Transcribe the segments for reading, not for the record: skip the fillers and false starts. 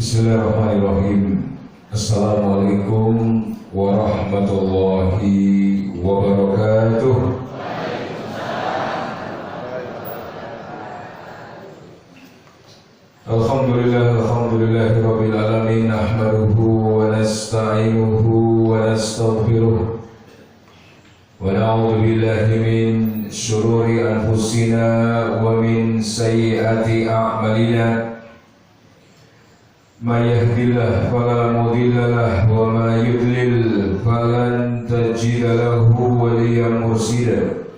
Bismillahirrahmanirrahim. Assalamualaikum warahmatullahi wabarakatuh. Alhamdulillahi rabbil alamin. Nahmaduhu wa nasta'inuhu wa nastaghfiruh. Wa na'udzu billahi min syururi anfusina wa min sayyiati a'malina. Man yahdihillahu fala mudilla lahu wa man yudlil falan tajida lahu waliyyan mursyida.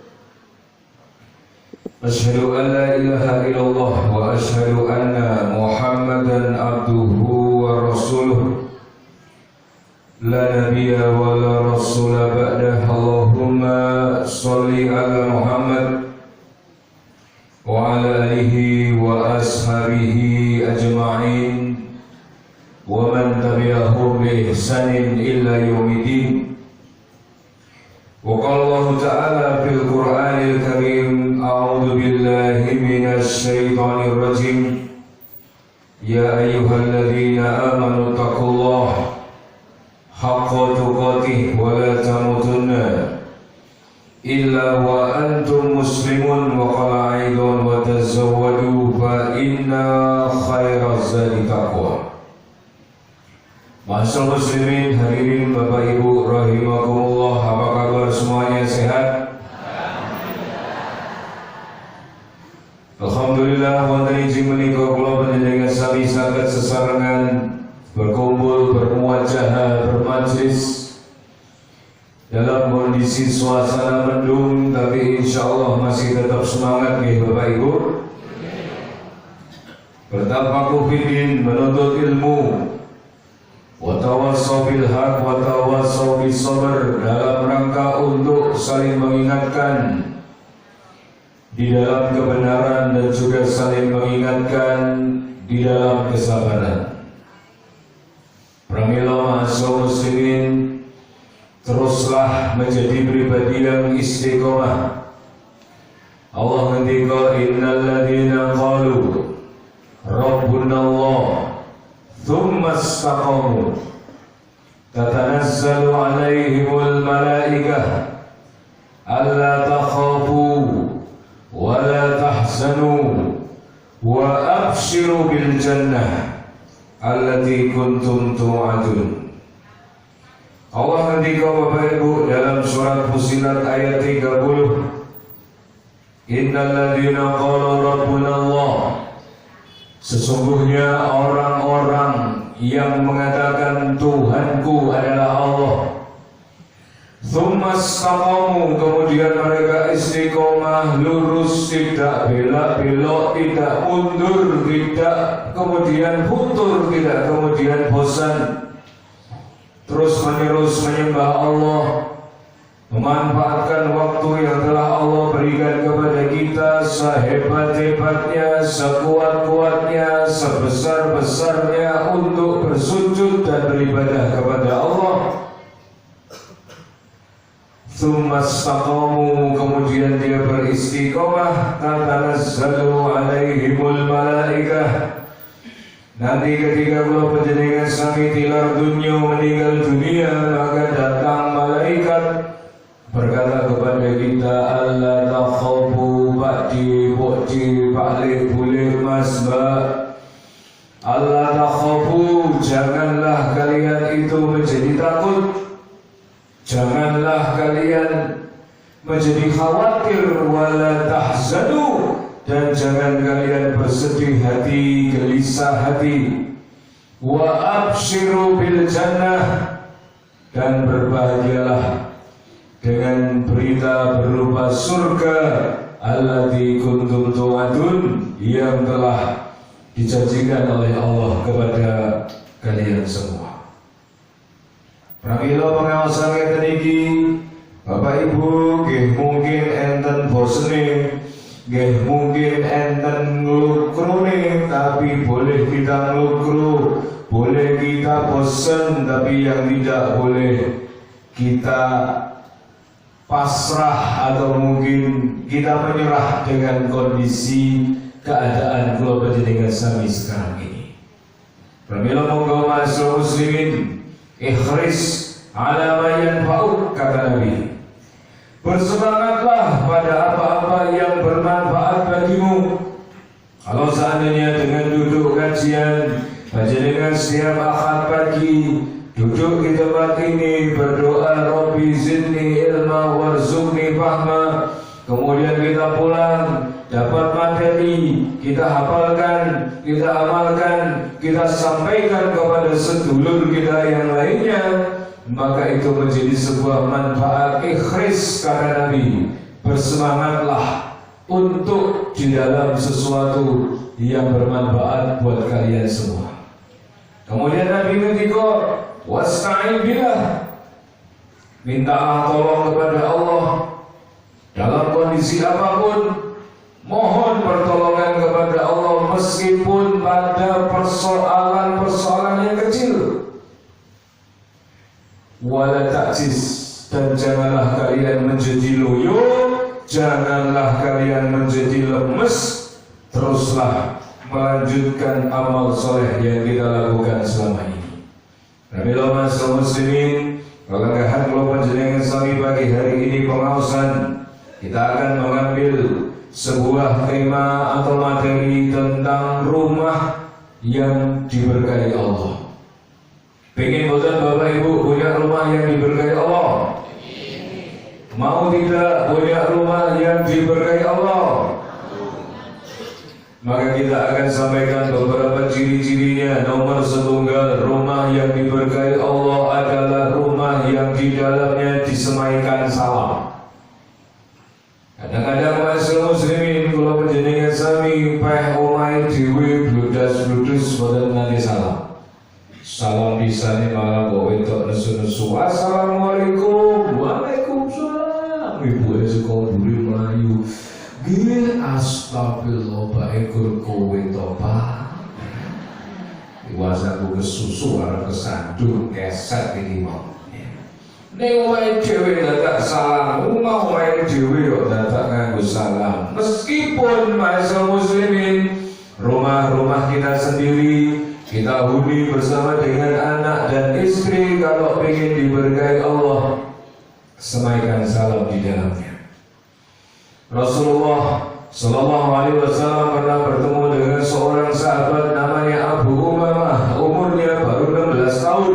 Asyhadu an la ilaha illallah wa asyhadu anna Muhammadan abduhu wa rasuluh. La nabiyya wa la rasula ba'dah. Allahumma shalli ala Muhammad wa ala alihi wa ashabihi ajma'in wa man tabi'ahum bi ihsanin illa yaumiddin. Wa qala Allah ta'ala fil Qur'anil Karim, a'udzu billahi minasy syaithanir rajim. Ya ayyuhalladzina amanu taqullaha haqqa tuqatih wa la tamutunna illa wa antum muslimun. Wa qala aidan wa tazawwadu fa inna khairaz zadi taqwa. Masyaallah muslimin, hadirin Bapak Ibu rahimakumullah, apa kabar semuanya, sehat? Alhamdulillah wonten ing menika kula panjenengan sami saged sesarengan berkumpul, bermuajah, bermajlis dalam kondisi suasana mendung, tapi insyaallah masih tetap semangat nggih Bapak Ibu. Bertafakuh fiddin, menuntut ilmu, wa tawassaw bil haq wa tawassaw bis sabr, dalam rangka untuk saling mengingatkan di dalam kebenaran dan juga saling mengingatkan di dalam kesabaran. Pramila ma'asyar muslimin, teruslah menjadi pribadi yang istiqomah. Allah ngendika, innal ladzina qalu rabbunallah thumma istaqamu tatanazzalu alaihimul malaikah alla takhafu wa la tahzanu wa abshiru bil jannah allati kuntum tu'adun. Allah ngendika Bapak Ibu dalam surat Fussilat ayat 30, innal ladzina qalu rabbunallah, sesungguhnya orang-orang yang mengatakan Tuhanku adalah Allah, tsumma istaqamu, kemudian mereka istiqomah, lurus, tidak belak-belok, tidak mundur, tidak kemudian futur, tidak kemudian bosan, terus menerus menyembah Allah, memanfaatkan waktu yang telah Allah berikan kepada kita sehebat-hebatnya, sekuat-kuatnya, sebesar-besarnya untuk bersujud dan beribadah kepada Allah. Tsumma istaqamu, kemudian dia beristiqomah, tatanazzalu alaihimul malaikah. Nanti ketika kula panjenengan sami tilar dunya, meninggal dunia, maka datang malaikat berkata kepada kita, alla takhafu ba'di ba'di ba'li boleh mas mbak, alla takhafu, janganlah kalian itu menjadi takut, janganlah kalian menjadi khawatir, wala tahzanu, dan jangan kalian bersedih hati, gelisah hati, wa abshiru bil jannah, dan berbahagialah dengan berita berupa surga allati kuntum tu'adun, yang telah dijanjikan oleh Allah kepada kalian semua. Pramila pengawasan ngeten iki Bapak Ibu, nggih mungkin enten bosene, nggih mungkin enten nglukrune, tapi boleh kita nglukru, boleh kita bosen, tapi yang tidak boleh kita pasrah atau mungkin kita menyerah dengan kondisi keadaan kula panjenengan sami sekarang ini. Pramila monggo ma'asyiral muslimin, ikhris ala ma yanfa'uk, kata Nabi. Bersemangatlah pada apa-apa yang bermanfaat bagimu. Kalau seandainya dengan duduk kajian, panjenengan setiap Ahad pagi duduk di tempat ini berdoa, Rabbi zidni ilma warzuqni fahma. Kemudian kita pulang, dapat materi, kita hafalkan, kita amalkan, kita sampaikan kepada sedulur kita yang lainnya, maka itu menjadi sebuah manfaat. Ikhris, kata Nabi, bersemangatlah untuk di dalam sesuatu yang bermanfaat buat kalian semua. Kemudian Nabi ngendika, wasta'in billah, mintalah tolong kepada Allah dalam kondisi apapun. Mohon pertolongan kepada Allah meskipun pada persoalan-persoalan yang kecil. Wala ta'jiz, dan janganlah kalian menjadi loyo, janganlah kalian menjadi lemes. Teruslah melanjutkan amal soleh yang kita lakukan selama ini. Nabilah ma'asyiral muslimin, kalanggahan kula panjenengan sami pagi hari ini pengaosan, kita akan mengambil sebuah tema atau materi tentang rumah yang diberkahi Allah. Pengen bosan Bapak Ibu punya rumah yang diberkahi Allah? Mau tidak punya rumah yang diberkahi Allah? Maka kita akan sampaikan beberapa ciri-cirinya. Nomor setunggal, rumah yang diberkahi Allah adalah rumah yang di dalamnya disemaikan salam. Kadang-kadang ma'asyiral muslimin, kula panjenengan sami peh omahe dhewe bludas-bludus boten nganti salam. Salam bisane malah kok wedok nesu-nesu, assalamualaikum, waalaikumsalam. Ibu suka buri melayu. Nggih, astagfirullah, bae gur kowe to, Pak. Iwasaku kesusu arep kesandung keset iki mau. Ning omahe dhewe dadak salam, omahe dhewe yo dadak nganggo salam. Meskipun ma'asyiral muslimin, rumah-rumah kita sendiri kita huni bersama dengan anak dan istri, kalau ingin diberkahi Allah, semaikan salam di dalamnya. Rasulullah Sallallahu Alaihi Wasallam pernah bertemu dengan seorang sahabat namanya Abu Umamah, umurnya baru 16 tahun.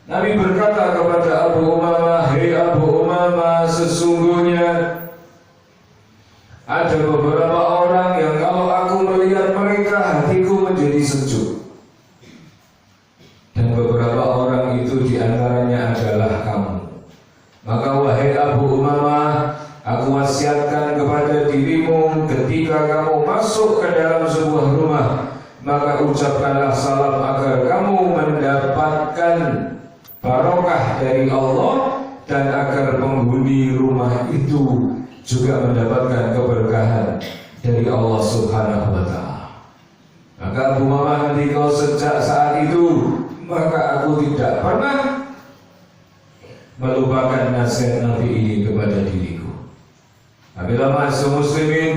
Nabi berkata kepada Abu Umamah, hei Abu Umamah, sesungguhnya ada beberapa orang yang kalau aku melihat mereka hatiku menjadi sejuk. Dan beberapa orang itu diantaranya adalah kamu. Maka wahai Abu Umamah, aku wasiatkan kepada dirimu ketika kamu masuk ke dalam sebuah rumah, maka ucapkanlah salam agar kamu mendapatkan barokah dari Allah dan agar penghuni rumah itu juga mendapatkan keberkahan dari Allah Subhanahu wa Ta'ala. Maka Abu Umamah ketika sejak saat itu, maka aku tidak pernah melupakan nasihat Nabi ini kepada diriku. Apabila ma'asyiral muslimin,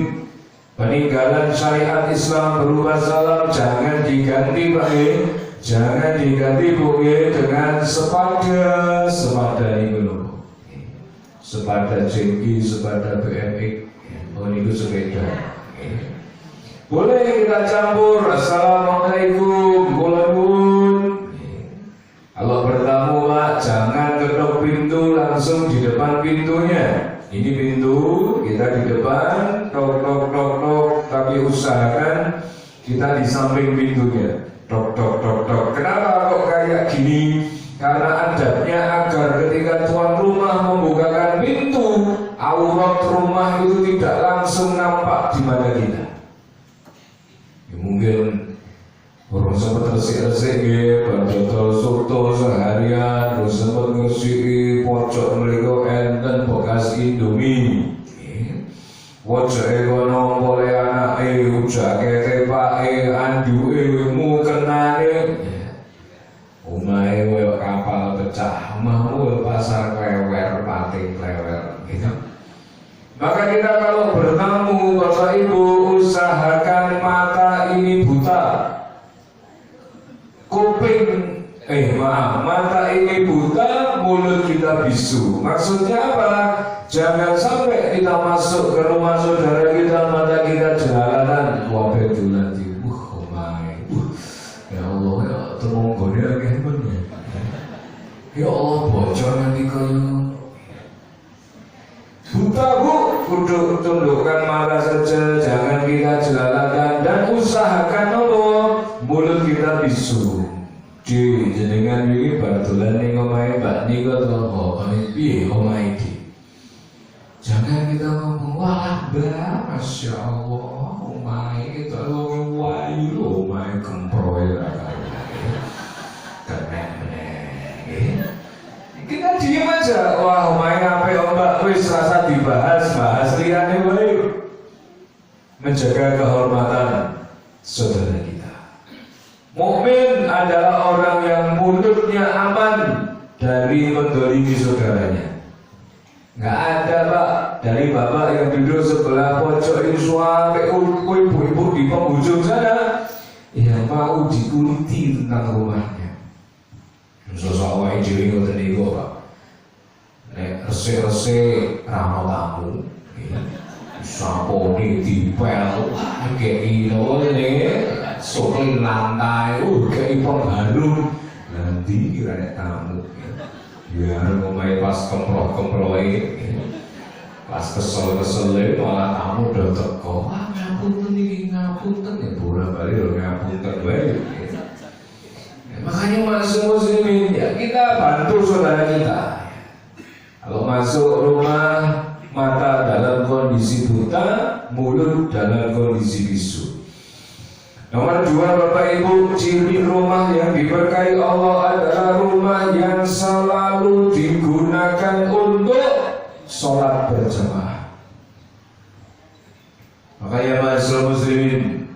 peninggalan syariat Islam berupa salam jangan diganti Pak, jangan diganti Bu dengan sepada ini loh. Sepada jengki, sepada BMX, itu sepeda. Boleh kita campur. Assalamualaikum, Bulanun. Kalau bertamu Pak, jangan ketok pintu langsung di depan pintunya. Ini pintu, kita di depan, tok tok tok tok, tapi usahakan kita di samping pintunya. Tok tok tok tok. Kenapa kok kayak gini? Karena adabnya agar ketika tuan rumah membukakan pintu, aurat rumah itu tidak langsung nampak di mata kita. Ya, mungkin orang sempat resik-resik ya, bantol soto seharian, terus sempat ngisi pojok mereka enten bekas Indomie. Pojok ekonom boleh anak ujake tepake anduke mukenane. Omahe koyo kapal pecah, omahmu pasar klewer, pating klewer, gitu. Maka kita kalau bertamu Bapak Ibu, usahakan mata ini buta. kita bisu. Maksudnya apa? Jangan sampai kita masuk ke rumah saudara kita, mata kita jalanan wabah itu nanti. Ya Allah, ya temonggone lagi bener. Ya Allah, bocor nanti kayu. Buta bu, kudu tundukkan mata saja, jangan kita jelalatan dan usahakan mulut kita bisu. Di jenengan ini batulan nih ngomai mbak nih kok toh, piye ngomai di. Jangan kita ngomong wah mbak, masya Allah, ngomai kita ngomong wayu, ngomai kemproy lah keren bener. Kita diem aja, wah ngomai ngapain mbak, wis rasa dibahas, bahas liane wae. Menjaga kehormatan saudara kita. Mukmin adalah orang yang mulutnya aman dari mendolimi saudaranya. Nggak ada pak dari bapak yang duduk sebelah pojok itu sampai ibu-ibu di penghujung sana yang mau dikuliti tentang rumahnya. Sosok wae dhewe ngoten niku pak. Nek resik-resik ramo tamu. Sapone dipel kei lone soklin lantai kei pengharum nanti kira nek tamu biar ngomai pas kemproh-kemprohe pas kesel-kesele malah tamu udah teko ngapunten iki ngapunten ya bola-bali lho ngapunten wae makanya masuk muslimin ya kita bantu saudara kita kalau masuk rumah mata dalam kondisi buta, mulut dalam kondisi bisu. Nomor 2 Bapak Ibu, ciri rumah yang diberkahi Allah adalah rumah yang selalu digunakan untuk sholat berjamaah. Makanya masyarakat muslimin,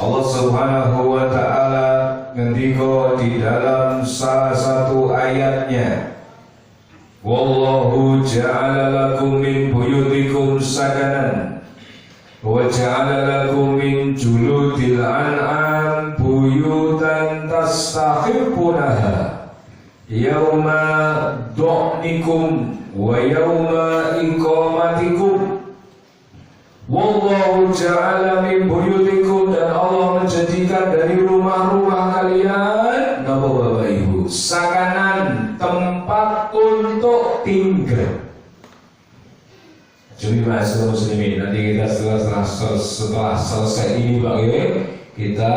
Allah Subhanahu wa ta'ala ngendika di dalam salah satu ayatnya, Wallahu ja'ala lakum min buyutikum sakanan wa ja'ala lakum min juludil an'am buyutan tastakhifunaha yawma du'nikum wa yawma iqamatikum. Wallahu ja'ala min buyutikum, dan Allah menjadikan dari rumah-rumah kalian napa Bapak Ibu sakanan, tempat untuk tinggal. Jadi masuk muslimin, nanti kita setelah selesai ini Pak ya, kita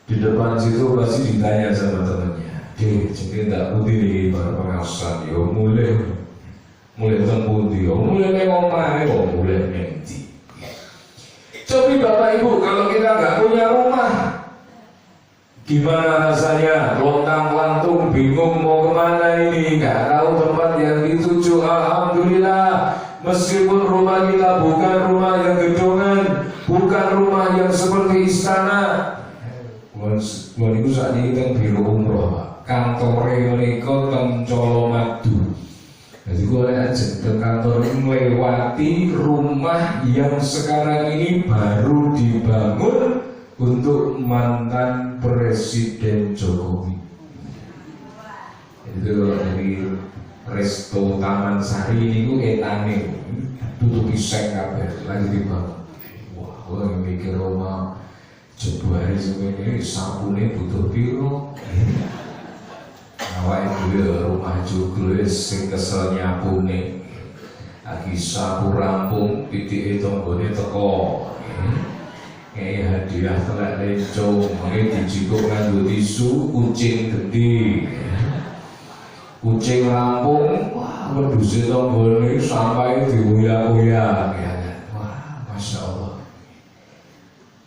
di depan situ pasti ditanya sama temannya. Jadi tak putih nih para pengawasan, yo mulai tempundi, yo mulai ngomai, yo mulai menti. Tapi Bapak Ibu, kalau kita nggak punya rumah, gimana rasanya? Lontang-lantung, bingung mau kemana ini, nggak tahu tempat yang dituju. Alhamdulillah, meskipun rumah kita bukan rumah yang gedongan, bukan rumah yang seperti istana. Mulai itu saat ini kan biro umroh, Pak. Kantore mereka teng Colomadu. Jadi gue aja ke kantor melewati rumah yang sekarang ini baru dibangun untuk mantan Presiden Jokowi. Itu kalau dari Resto Taman Sari ini etane tutupi sek kabeh lagi dibangun. Wah, gue mikir rumah jebare semuanya sabune butuh piro. Awake dhewe rumah joglo sing kesel nyapune. Lagi sapu rampung pitike tanggane teko. Hadiah telek lencong, mungkin dijikuk nganggo tisu, kucing gede. Kucing rampung, wah wedhuse tanggane sampai diuyak-uyak. Wah, Masya Allah.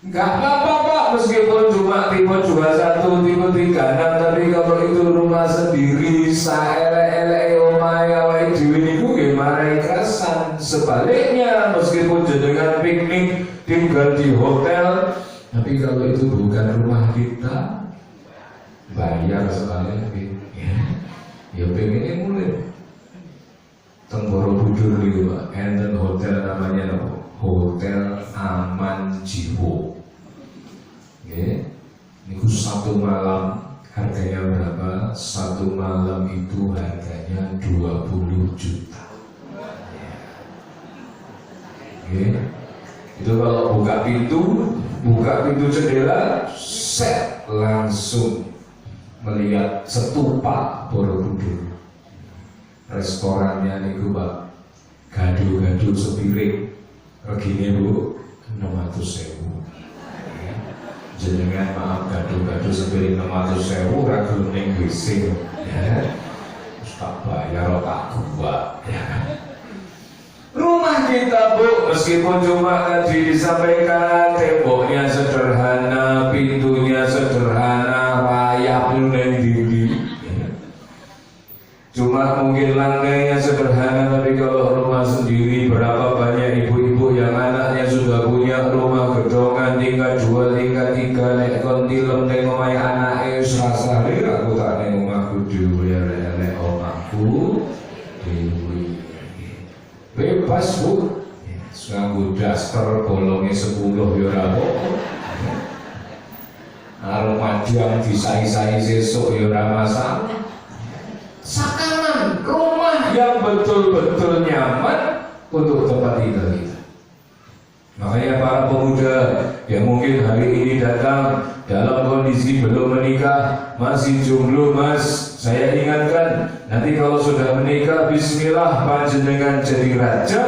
Enggak apa-apa Pak, meskipun cuma tipe 21, tipe 36, tapi kalau itu rumah sendiri, saelek-elek omahe awake dhewe niku nggih marai keresan. Sebaliknya, meskipun jenengan piknik tinggal di hotel, tapi kalau itu bukan rumah kita, bayar sekali ya pengennya mulai teng Borobudur niku Pak, enten hotel namanya Hotel Aman Jiwo. Niku 1 malam Harganya berapa? Satu malam itu harganya 20 juta. Oke. Itu kalau buka pintu jendela, set langsung melihat setupa Borobudur. Restorannya niku Pak, gado-gado sepiring, regine Bu 600.000. Jenengan maaf gado-gado sepiring 600.000 ra gelem ning WC ya. Tak bayar tak gua ya. Rumah kita Bu, meskipun cuma tadi disampaikan temboknya sederhana, pintunya sederhana, rayap neng dinding. Cuma mungkin lantainya sederhana, tapi kalau rumah sendiri berapa banyak ibu-ibu yang anaknya sudah punya rumah gedongan tingkat 2, tingkat 3, nek kon tilem ning omahe anake wis rasane aku tak ning omahku dhewe nek omahku dhewe. Bebas Bu, nganggo daster bolongnya 10 ya ora apa-apa. Arep madang disai-sai sesuk ya ora masalah. Sakaman rumah yang betul-betul nyaman untuk tempat tinggal kita. Makanya para pemuda yang mungkin hari ini datang dalam kondisi belum menikah, masih jomblo Mas, saya ingatkan, nanti kalau sudah menikah, bismillah panjenengan jadi raja,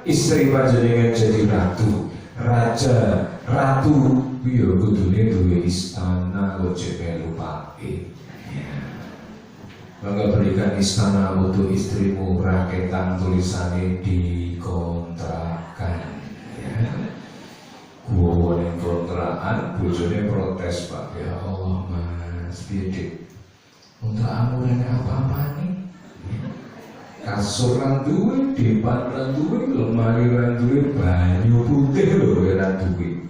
istri panjenengan jadi ratu. Raja, ratu, iya kudune duwe istana kok melu pake. Maka berikan istana untuk istrimu, raketan tulisannya dikontrakan. Gua ning kontrakan, bojone protes Pak. Ya Allah Mas, piye kontrakanmu rene apa-apa nih? Kasur lan duwe, dipan lan duwe, lemari lan duwe, banyu putih lho lan duwe.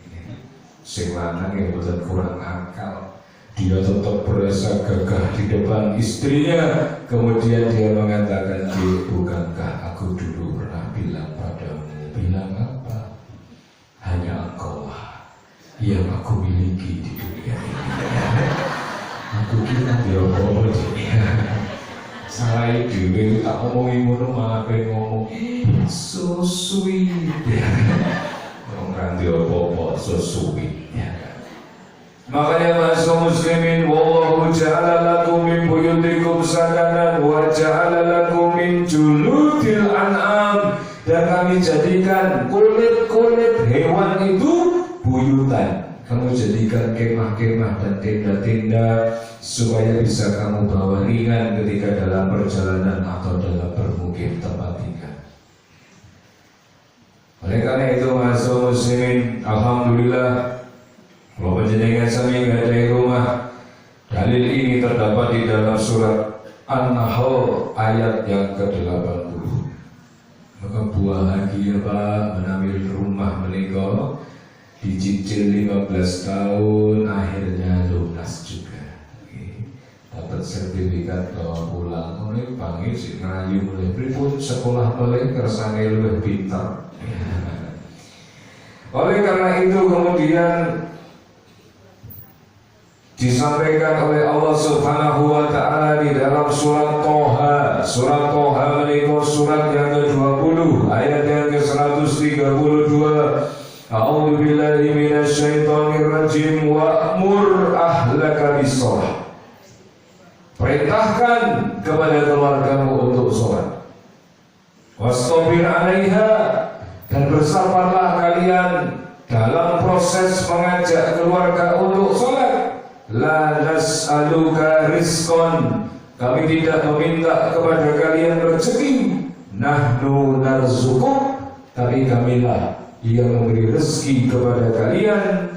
Sing lanang yang boten kurang akal. Dia tetap berasa gagah di depan istrinya. Kemudian dia mengatakan, bukankah aku dulu pernah bilang padamu? Bilang apa? Hanya engkau lah yang aku miliki di dunia ini. Aku kira dia ngomong salah dewe tak ngomongin ngono malah pengen ngomong so sweet. Orang dia apa-apa so sweet. Makanya masuk muslimin, wallahu ja'ala lakum min buyutikum sakanan wa ja'ala lakum min juludil an'am, dan kami jadikan kulit-kulit hewan itu buyutan. Kamu jadikan kemah-kemah dan tenda-tenda supaya bisa kamu bawa ringan ketika dalam perjalanan atau dalam bermukim tempat tinggal. Oleh karena itu masuk muslimin, alhamdulillah, kalau panjenengan sami ngadai rumah, dalil ini terdapat di dalam surat An-Nahl ayat yang ke-80. Maka bahagia Pak menambil rumah menika, dicicil 15 tahun, akhirnya lunas juga. Dapat sertifikat bawa pulang. Mulai panggil si ngayu mulai pripun sekolah mulai kersane lebih pintar. Oleh karena itu kemudian disampaikan oleh Allah Subhanahu wa Ta'ala di dalam surat Toha. Surat Toha menika surat yang ke-20 ayat yang ke-132. A'udzu billahi minasyaitonir rajim, wa'mur ahlaka bis-shalah. Perintahkan kepada keluargamu untuk sholat. Wastabir 'alaiha, dan bersabarlah kalian dalam proses mengajak keluarga untuk sholat. La nas'aluka rizqan, kami tidak meminta kepada kalian rezeki. Nahnu narzuquk, tapi kamilah yang memberi rezeki kepada kalian.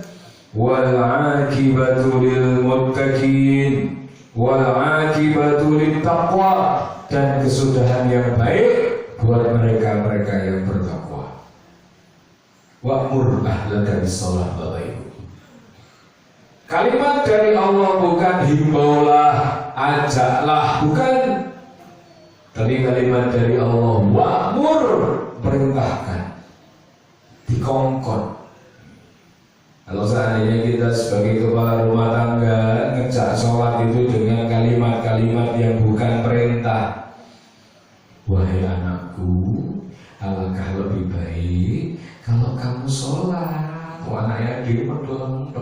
Wal 'aqibatu lil muttaqin, wal 'aqibatu lit taqwa, dan kesudahan yang baik buat mereka-mereka yang bertakwa. Wa'mur ahlaka bis-shalah, Bapak Ibu. Kalimat dari Allah bukan himbaulah, ajaklah, bukan. Tapi kalimat dari Allah wa'mur, perintahkan, dikongkon. Kalau seandainya kita sebagai kepala rumah tangga ngejak sholat itu dengan kalimat-kalimat yang bukan perintah. Wahai anakku, alangkah lebih baik kalau kamu sholat. Anaknya di rumah doang.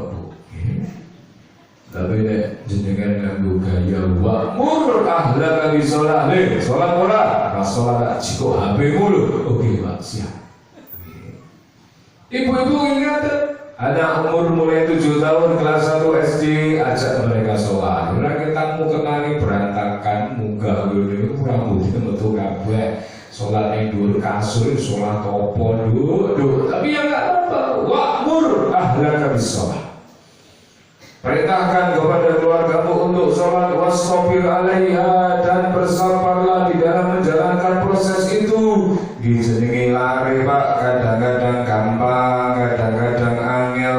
Tapi nek jenengan nganggo gaya wa'mur ahlaka bisolah, sholat ora, pas sholat jiko HP mulu. Oke Pak, siap. Ibu-ibu ingat, ada umur mulai 7 tahun kelas 1 SD, ajak mereka sholat. Ora ketangmu kenali berantakan, munggah ngene rambutnya metu kabeh. Sholat yang dhuwur kasur, sholat opo nduk. Tapi yang enggak apa, wa'mur ahlaka bisolah. Perintahkan kepada keluargamu untuk sholat wastabir alaiha, dan bersabarlah di dalam menjalankan proses itu. Dijenengi lari Pak, kadang-kadang gampang, kadang-kadang angel,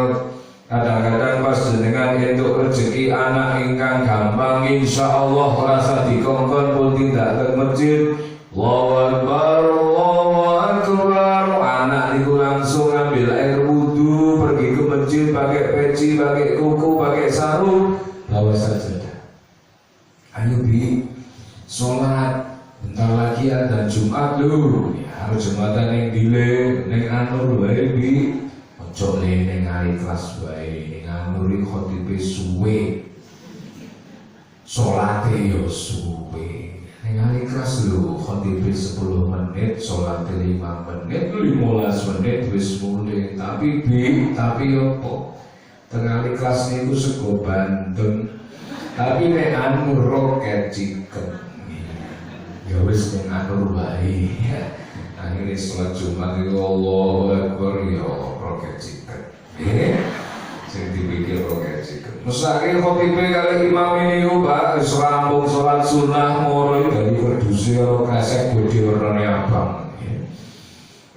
kadang-kadang pas jenengan untuk rezeki anak ingkang gampang, insya Allah rasa dikongkon pun tidak ke masjid. Allahu Akbar, Allahu Akbar. Anak itu langsung ambil air wudhu, pergi ke masjid pakai peci, pakai kuku, pakai sarung, bawa sajadah. Ayo Bi, sholat, bentar lagi ada Jumat lu. Ya, Jumatan yang dile, neng anur wae Bi. Ojo le neng hari kelas wae, neng anur khotibe suwe. Sholate yo suwe. Neng hari kelas lu khotibe 10 menit, sholate 5 menit, 15 menit wis mulai. Tapi opo? Tengah hari kelas niku sego Bandung. Tapi nek anu roket chicken. Ya wis neng anu wae. Akhirnya sholat Jumat itu Allahu Akbar ya roket chicken. Sing dipikir roket chicken. Mesake khotibe kali imam ini Pak, wis rampung sholat sunah moro dari berdusir kasek bodi warnane abang.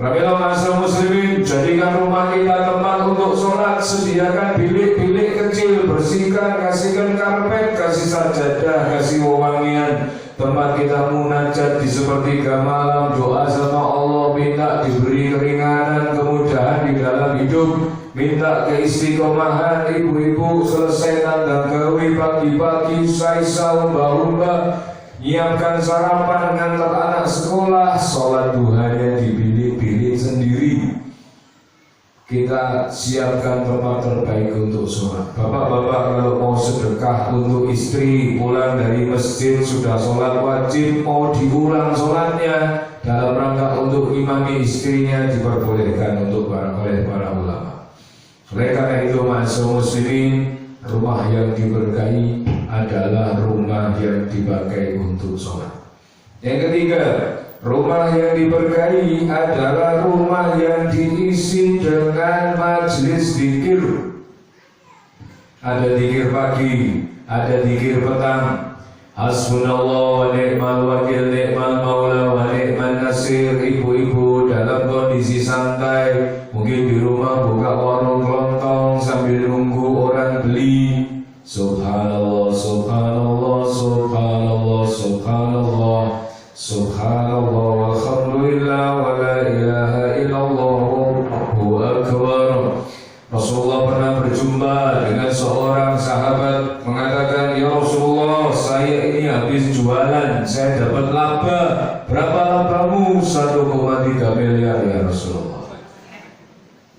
Rabbana ma'asal muslimin, jadikan rumah kita tempat untuk sholat, sediakan bilik-bilik kecil, bersihkan, kasihkan karpet, kasih sajadah, kasih wewangian, tempat kita munajat di sepertiga malam, doa sama Allah, minta diberi keringanan, kemudahan di dalam hidup, minta keistiqomahan. Ibu-ibu selesai tandang gawe pagi-pagi, usai umba-umba, nyiapkan sarapan, ngantar anak sekolah, sholat duhanya di bilik-bilik sendiri. Kita siapkan tempat terbaik untuk sholat. Bapak-bapak kalau mau sedekah untuk istri, pulang dari masjid sudah sholat wajib, mau diulang sholatnya dalam rangka untuk imami istrinya, diperbolehkan untuk oleh para ulama. Oleh karena itu ma'asyiral muslimin, rumah yang diberkahi adalah rumah yang dipakai untuk sholat. Yang ketiga, rumah yang diberkahi adalah rumah yang diisi dengan majelis zikir. Ada zikir pagi, ada zikir petang. Hasbunallah wa ni'mal wakil, ni'mal maula wa ni'man nasir. Ibu-ibu dalam kondisi santai, mungkin di rumah buka warung kelontong sambil nunggu orang beli. Subhanallah, subhanallah, subhanallah, subhanallah, subhanallah, walhamdulillah, wa la ilaha illallah, wallahu akbar. Rasulullah pernah berjumpa dengan seorang sahabat, mengatakan, ya Rasulullah, saya ini habis jualan, saya dapat laba. Berapa labamu? 1,3 miliar ya Rasulullah.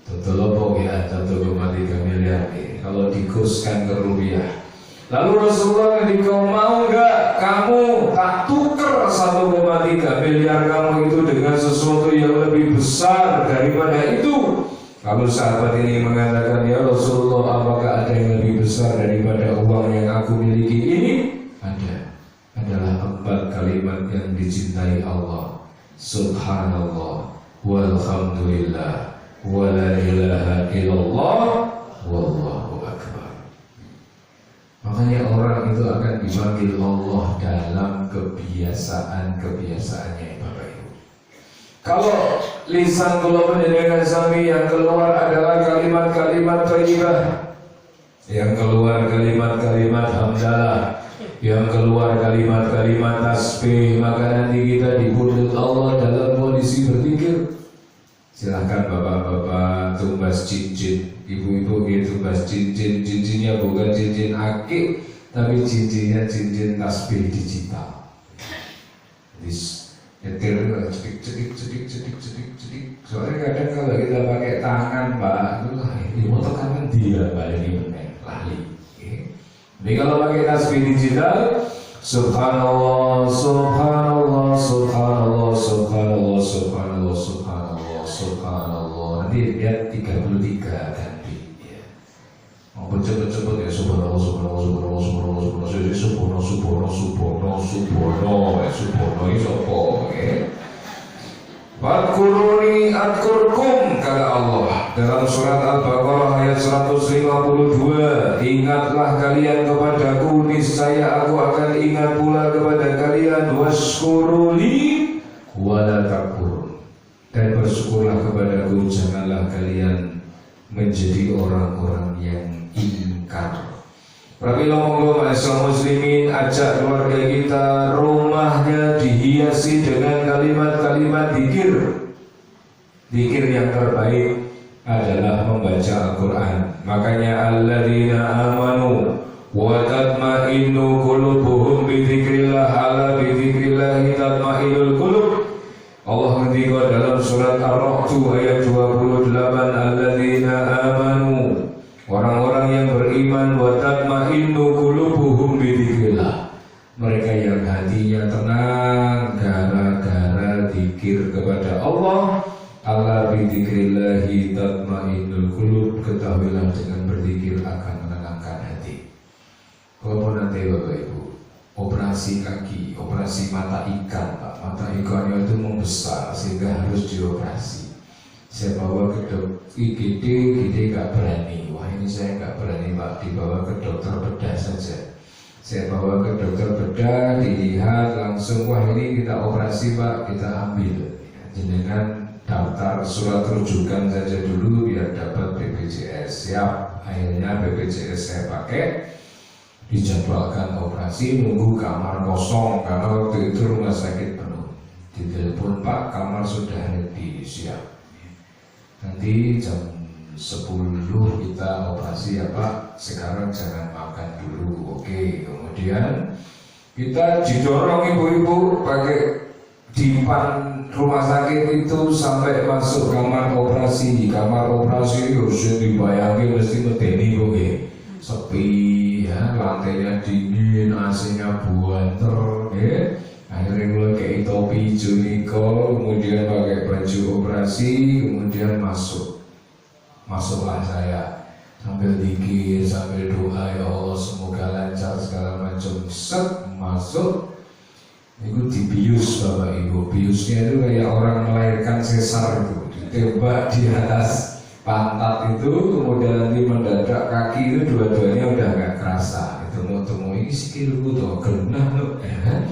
Betul apa ya, 1,3 miliar kalau dikuskan ke rupiah. Lalu Rasulullah ketika, mau enggak kamu tak tuker 1,3 miliar kamu itu dengan sesuatu yang lebih besar daripada itu? Lalu sahabat ini mengatakan, ya Rasulullah, apakah ada yang lebih besar daripada uang yang aku miliki ini? Ada. Adalah 4 kalimat yang dicintai Allah. Subhanallah, walhamdulillah, wa la ilaha illallah, wallahu akbar. Makanya orang itu akan dipanggil Allah dalam kebiasaan-kebiasaannya, Bapak Ibu. Kalau lisan kula panjenengan sami yang keluar adalah kalimat-kalimat thayyibah, yang keluar kalimat-kalimat hamdalah, yang keluar kalimat-kalimat tasbih, maka nanti kita dipundhut Allah dalam kondisi berzikir. Silahkan bapak-bapak tumbas cincin, ibu-ibu gitu Mas. Cincinnya bukan cincin akik, tapi cincinnya cincin tasbih digital. Nyetir cedik. Soalnya kadang kalau kita pakai tangan, Pak, itu motor kan dia balik ini lali. Jadi kalau pakai tasbih digital, subhanallah, subhanallah, subhanallah, subhanallah, subhanallah, subhanallah, subhanallah. Nanti lihat 33 ganti. Mau cepet-cepet ya, subhanallah, subhanallah, subhanallah, subhanallah, subhanallah, subhanallah, subhanallah, subhanallah, subhanallah, subhanallah, itu apa? Wadkuruni adkurkum, kata Allah dalam surat Al-Baqarah ayat 152. Ingatlah kalian kepadaku, niscaya aku akan ingat pula kepada kalian. Waskuruli wala takfurun, dan bersyukurlah kepadaku, janganlah kalian menjadi orang-orang yang ingkar. Prabillah monggo ma'asyiral muslimin, ajak keluarga kita rumahnya dihiasi dengan kalimat-kalimat zikir. Zikir yang terbaik adalah membaca Al-Quran. Makanya alladzina amanu wa tatma'innu qulubuhum bi dzikrillah, ala bi dzikrillah tatma'innul qulub. Allah ngendika dalam surat Ar-Ra'd ayat 28, alladzina amanu, orang-orang yang beriman, wa tatma'innu qulubuhum bi dzikrillah, mereka yang hatinya tenang gara-gara zikir kepada Allah. Ala bi dzikrillahi tatma'innul qulub, ketahuilah dengan berzikir akan menenangkan hati. Kalau nanti Bapak Ibu operasi kaki, operasi mata ikan, Pak, mata ikannya itu membesar sehingga harus dioperasi. Saya bawa ke IGD, gak berani. Wah, ini saya gak berani, Pak, dibawa ke dokter bedah saja. Saya bawa ke dokter bedah, dilihat langsung, wah ini kita operasi, Pak, kita ambil. Jenengan daftar surat rujukan saja dulu biar dapat BPJS. Siap, akhirnya BPJS saya pakai. Dijadwalkan operasi, nunggu kamar kosong karena waktu itu rumah sakit penuh. Ditelepon, Pak, kamar sudah ready, siap. Nanti jam 10 kita operasi ya, Pak. Sekarang jangan makan dulu. Oke, kemudian kita didorong ibu-ibu pakai dipan rumah sakit itu sampai masuk kamar operasi. Di kamar operasi harus dibayangin mesti medeni oke. Sepi ya, lantainya dingin, AC-nya buanter, ya. Akhirnya mulai kayak topi hijau niko, kemudian pakai baju operasi, kemudian masuklah saya sambil zikir, sambil doa, ya Allah semoga lancar segala macam. Set masuk, itu dibius Bapak Ibu. Biusnya itu kayak orang melahirkan sesar itu, ditembak di atas pantat itu, kemudian nanti mendadak kaki itu dua-duanya udah nggak kerasa. Itu mau temu ini sikilku tuh genah loh, ya kan?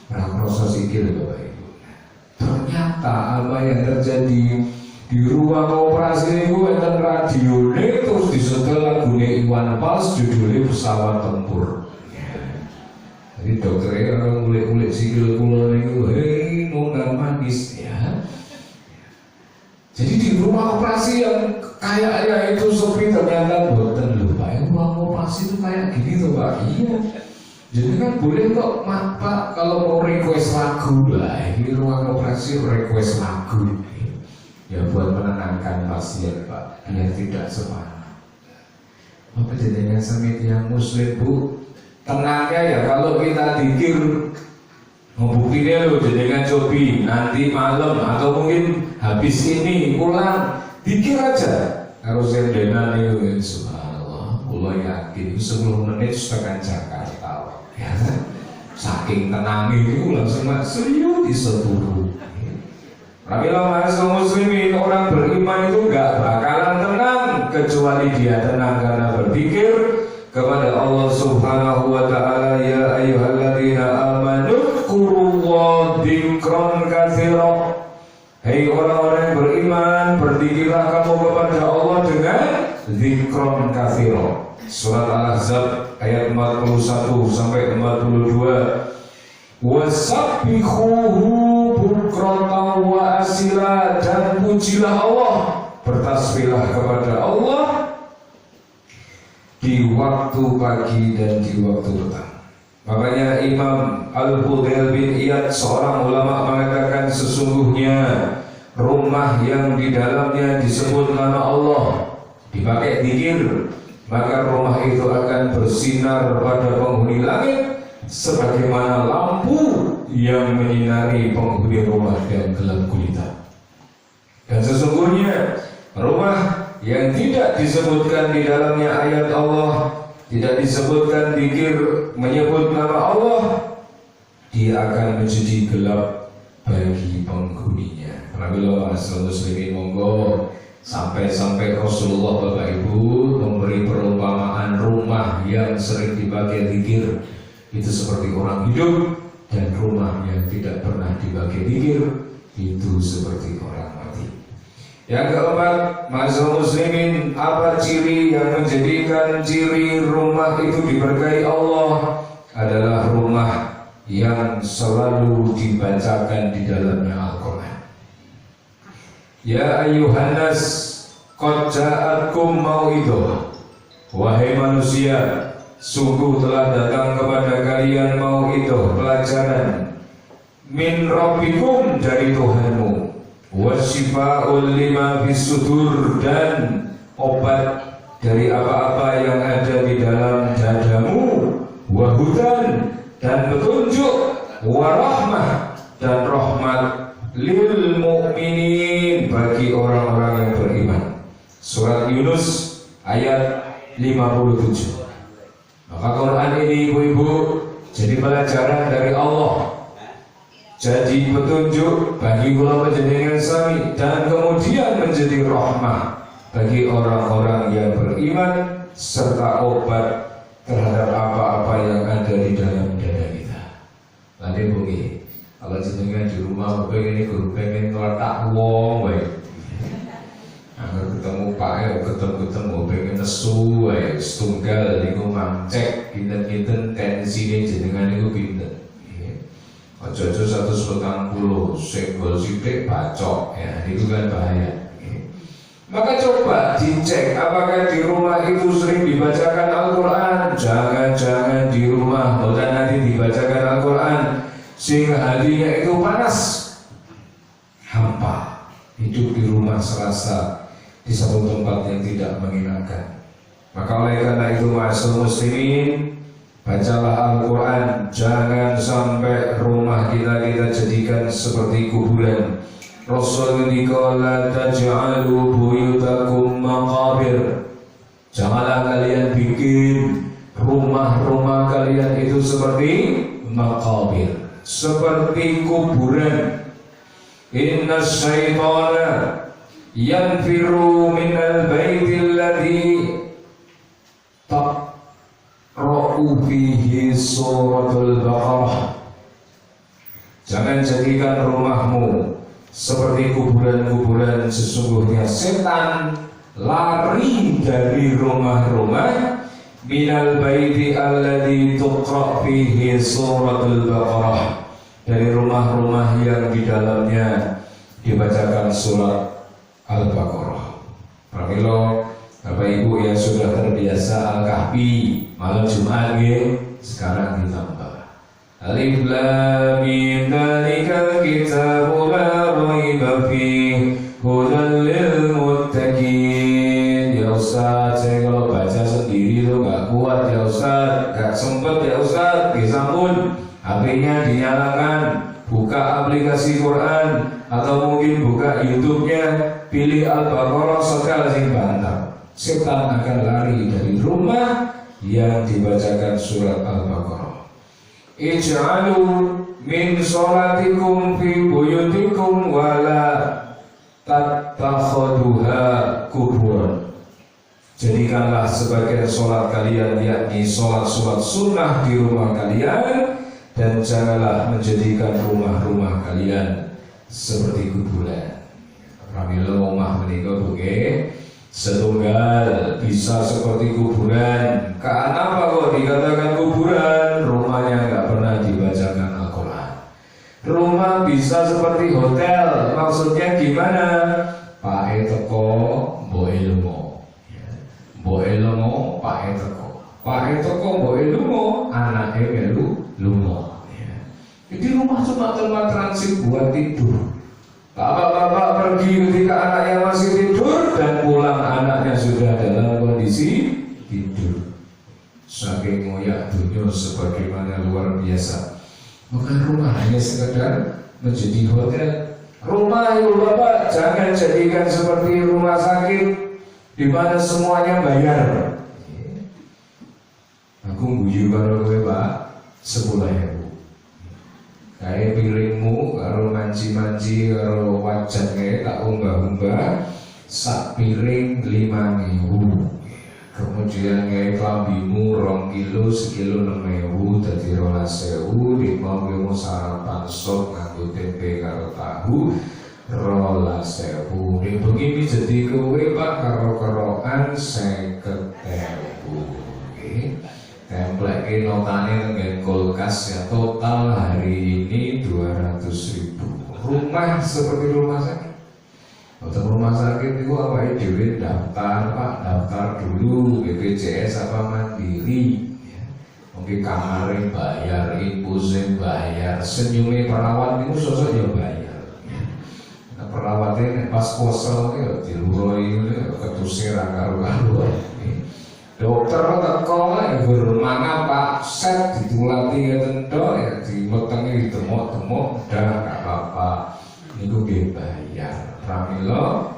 Proses sikil Bapak Ibu. Ternyata apa yang terjadi di ruang operasi itu enten radio terus disetel lagunya Iwan Fals, judulnya Pesawat Tempur. Jadi dokternya orang ngulik-ngulik sikil kula niku, hei nona manis ya. Jadi di rumah operasi yang kayaknya itu sepi ternyata boten lho Pak. Ruang operasi itu kayak gini tuh Pak. Iya. Jadi kan boleh kok Pak kalau mau request lagu lah. Ini ruang operasi request lagu. Ya buat menenangkan pasien Pak, biar tidak semangat. Bapak jadinya samit yang muslim Bu, tenangnya ya kalau kita dikir. Membuktinya loh jadikan cobi nanti malam atau mungkin habis ini pulang dikir aja harus yang dena nih. Subhanallah, pulau yakin 10 menit sudah Jakarta ya. Saking tenangnya itu langsung serius diseturu. Prabillah ma'asyiral muslimin, orang beriman itu gak bakalan tenang kecuali dia tenang karena berpikir kepada Allah Subhanahu wa ta'ala. Ya ayyuhalladzina amanu dzkurullaha dzikran katsiran. Hei orang-orang yang beriman, berzikirlah kamu kepada Allah dengan dzikran katsiran. Surat Al-Ahzab ayat 41 sampai 42. Wasabbihuhu bukratan wa asila, dan pujilah Allah, bertasbihlah kepada Allah di waktu pagi dan di waktu petang. Makanya Imam Al-Fudail bin Iyad, seorang ulama, mengatakan sesungguhnya rumah yang di dalamnya disebut nama Allah, dipakai zikir, maka rumah itu akan bersinar pada penghuni langit sebagaimana lampu yang menyinari penghuni rumah yang gelap gulita. Dan sesungguhnya rumah yang tidak disebutkan di dalamnya ayat Allah, tidak disebutkan zikir menyebut nama Allah, dia akan menjadi gelap bagi penghuninya. Alhamdulillah, asal muslimin, monggo. Sampai-sampai Rasulullah Bapak Ibu memberi perumpamaan rumah yang sering dipakai zikir itu seperti orang hidup, dan rumah yang tidak pernah dipakai zikir itu seperti orang mati. Yang keempat, masyarakat muslimin, apa ciri yang menjadikan ciri rumah itu diberkahi Allah? Adalah rumah yang selalu dibacakan di dalamnya Al-Quran. Ya ayyuhan nas, qad ja'atkum mau'idhah. Wahai manusia, sungguh telah datang kepada kalian mau'idhah, pelajaran, min rabbikum, dari Tuhanmu, wasyifa'ul lima fis sudur, dan obat dari apa-apa yang ada di dalam dadamu, wahudan, dan petunjuk, warahmah, dan rahmat, lil mu'minin, bagi orang-orang yang beriman. Surat Yunus ayat 57. Maka Quran ini ibu-ibu jadi pelajaran dari Allah, jadi petunjuk bagi ulama panjenengan sami, dan kemudian menjadi rahmah bagi orang-orang yang beriman, serta obat terhadap apa-apa yang ada di dalam dada kita. Nanti bunyi, kalau jenengan di rumah pengen ngeletak wong wae. Agar ketemu Pak, ketemu pengen nesu wae, setunggal niku mangcek kinten-kinten tensine jenengan niku pinten. Aja-aja 140 senggol sithik bacok, ya itu kan bahaya. Maka coba dicek apakah di rumah itu sering dibacakan Al-Quran. Jangan-jangan di rumah boten nanti dibacakan Al-Quran sehingga hatinya itu panas, hampa, hidup di rumah serasa di satu tempat yang tidak mengenakan. Maka oleh karena itu ma'asyiral muslimin, bacalah Al-Quran. Jangan sampai rumah kita jadikan seperti kuburan. Rasul dikala taj'alu buyutakum maqabir. Janganlah kalian bikin rumah-rumah kalian itu seperti maqabir, seperti kuburan. Inna syaitana yanfiru minal baitil ladzi taqra'u fihi suratul Baqarah. Jangan jadikan rumahmu seperti kuburan-kuburan. Sesungguhnya setan lari dari rumah-rumah minal baiti alladzi tuqra' fihi suratul Baqarah, dari rumah-rumah yang di dalamnya dibacakan surat Al-Baqarah. Pramila Bapak Ibu yang sudah terbiasa Al-Kahfi malam Jumat nggih, sekarang ditambah Alif Lam Mim, dzalikal kitabu la raiba fihi hudan lil muttaqin. Ya Ustaz, saya kalau baca sendiri tuh gak kuat ya Ustaz, gak sempet ya Ustaz. Disampun, HP-nya dinyalakan, buka aplikasi Quran, atau mungkin buka YouTube-nya, pilih Al-Baqarah sekali sing bantah. Setan akan lari dari rumah yang dibacakan surat Al-Baqarah. Ij'alu min sholatikum fi buyutikum wala tattakhuduha kuburan. Jadikanlah sebagian sholat kalian, yakni sholat sunnah di rumah kalian, dan janganlah menjadikan rumah-rumah kalian seperti kuburan. Pramila omah menika nggih setunggal bisa seperti kuburan. Kenapa kok dikatakan kuburan? Rumahnya nggak pernah dibacakan Al-Quran. Rumah bisa seperti hotel. Maksudnya gimana? Pak teko mbok ilmu, mbok ilmu, Pak Pak teko mbok lunga, anake melu lunga. Jadi rumah cuma tempat transit buat tidur. Bapak-bapak pergi ketika anaknya masih tidur dan pulang anaknya sudah dalam kondisi tidur. Saking ngoyak dunia sebagaimana luar biasa. Bukan rumah hanya sekedar menjadi hotel. Rumah itu bapak jangan jadikan seperti rumah sakit di mana semuanya bayar. Aku guyu karo kowe Pak 10.000. Kayak piringmu karo manci-manci karo wajan kayak tak umbah-umbah sak piring 5.000. Kemudian kayak kelambimu 2 kilo sekilo 6.000 dadi 12.000. Di mau sarapan sop nganggo tempe karo tahu 12.000. Di begini jadi kowe Pak karo kerokan 50.000. Template notane dengan kulkas ya, total hari ini 200.000. Rumah seperti rumah sakit. Untuk rumah sakit itu apa duit daftar Pak, daftar dulu BPJS apa Mandiri. Mungkin kamarnya bayar, infusnya bayar, senyumnya perawat itu sosok ya bayar. Nah, perawatnya pas kosong ya diluroi ketusir karo-karo. Dokter teko bermana Pak set ditulati ya tentu ya dimetengi ditemok-temok udah gak apa-apa niku nggih bayar. Pramila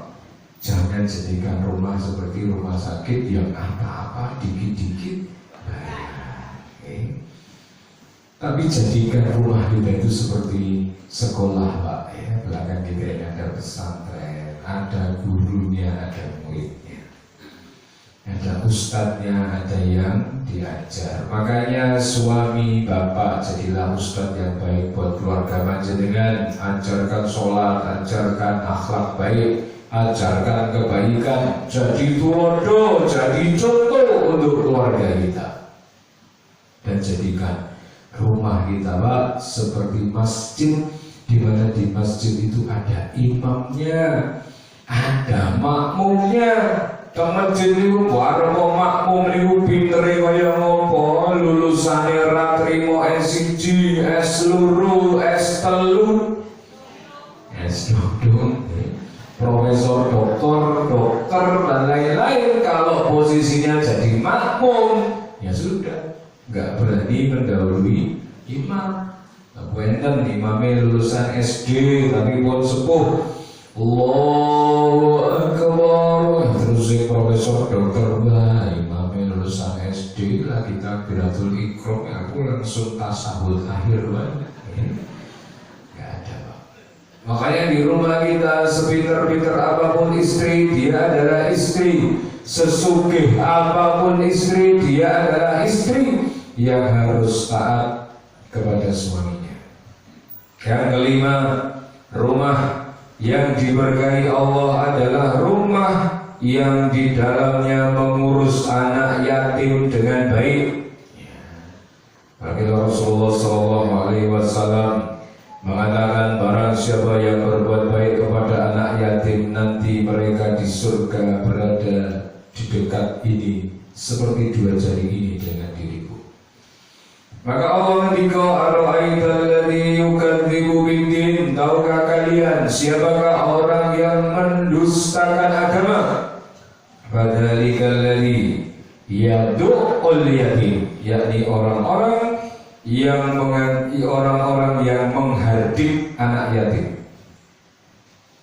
jangan jadikan rumah seperti rumah sakit yang apa-apa dikit-dikit bayar. Tapi jadikan rumah kita itu seperti sekolah Pak ya. Belakang kita ini ada pesantren, ada gurunya, ada muridnya. Ada ustadznya, ada yang diajar. Makanya suami bapak jadilah ustadz yang baik buat keluarga panjenengan. Ajarkan sholat, ajarkan akhlak baik, ajarkan kebaikan. Jadi tulodo, jadi contoh untuk keluarga kita. Dan jadikan rumah kita Pak seperti masjid, di mana di masjid itu ada imamnya, ada makmumnya. Masjid niku bareng makmum niku pintere kaya ngopo, lulusane ra trimo S1, S loro, S3, S2, profesor, dokter dan lain-lain. Kalau posisinya jadi makmum, ya sudah, nggak berani mendahului imam. Wenten imamnya lulusan SD tapi pun sepuh. Allahu Akbar. Terus profesor dokter lah imamnya lulusan SD lah kita biratul ikram. Aku langsung tasawuf akhir banget. Gak ada Pak. Makanya di rumah kita sepinter-pinter apapun istri, dia adalah istri. Sesugih apapun istri, dia adalah istri yang harus taat kepada suaminya. Yang kelima, rumah yang diberkahi Allah adalah rumah yang di dalamnya mengurus anak yatim dengan baik. Baginda Rasulullah SAW mengatakan barang siapa yang berbuat baik kepada anak yatim, nanti mereka di surga berada di dekat ini seperti 2 jari ini dengan diriku. Maka Allah mendika ara'aital ladzi yukadzibu biddin, tahukah kalian siapakah orang yang mendustakan agama? Fadzalikal ladzi yad'ul yatim, yakni orang-orang yang menghardik anak yatim.